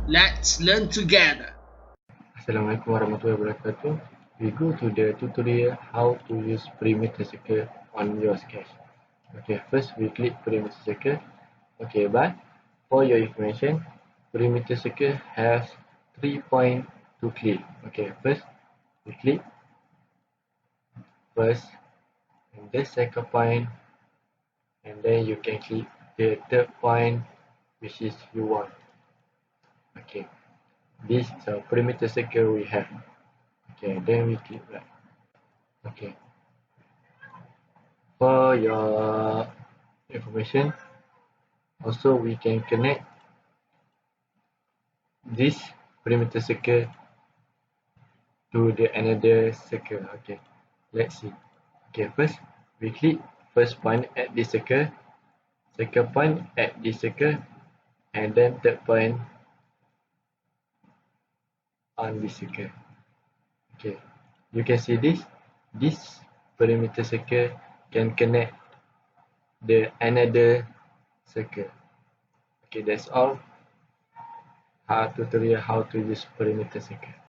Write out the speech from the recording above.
Let's learn together. Assalamualaikum warahmatullahi wabarakatuh. We go to the tutorial how to use perimeter circle on your sketch. Okay, first we click perimeter circle. Okay, but for your information, perimeter circle has 3 points to click. Okay, first we click first and the second point, and then you can click the third point which is you want. Okay, this is a perimeter circle we have. Okay, then we click right. Okay, for your information, also we can connect this perimeter circle to the another circle. Okay, let's see. Okay, first we click first point at this circle, second point at this circle, and then third point on this circle. Okay, you can see this perimeter circle can connect the another circle. Okay, that's all. Tutorial how to use perimeter circle.